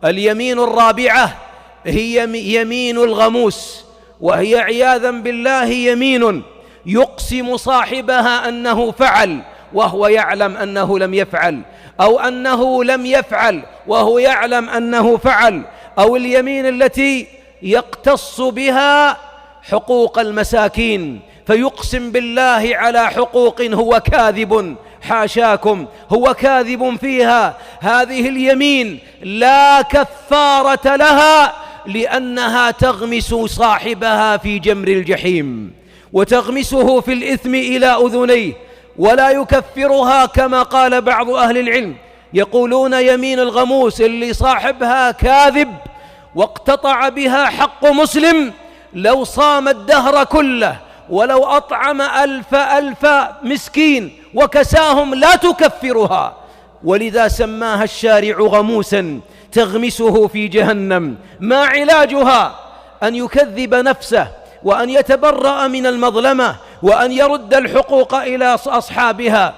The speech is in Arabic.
اليمين الرابعة هي يمين الغموس، وهي عياذا بالله يمين يقسم صاحبها أنه فعل وهو يعلم أنه لم يفعل، أو أنه لم يفعل وهو يعلم أنه فعل، أو اليمين التي يقتص بها حقوق المساكين فيقسم بالله على حقوق هو كاذب، حاشاكم، هو كاذب فيها. هذه اليمين لا كفارة لها، لأنها تغمس صاحبها في جمر الجحيم وتغمسه في الإثم إلى أذنيه، ولا يكفرها كما قال بعض أهل العلم، يقولون يمين الغموس اللي صاحبها كاذب واقتطع بها حق مسلم لو صام الدهر كله ولو أطعم ألف مسكين وكساهم لا تكفرها، ولذا سماها الشارع غموسا تغمسه في جهنم. ما علاجها؟ أن يكذب نفسه، وأن يتبرأ من المظلمة، وأن يرد الحقوق إلى أصحابها.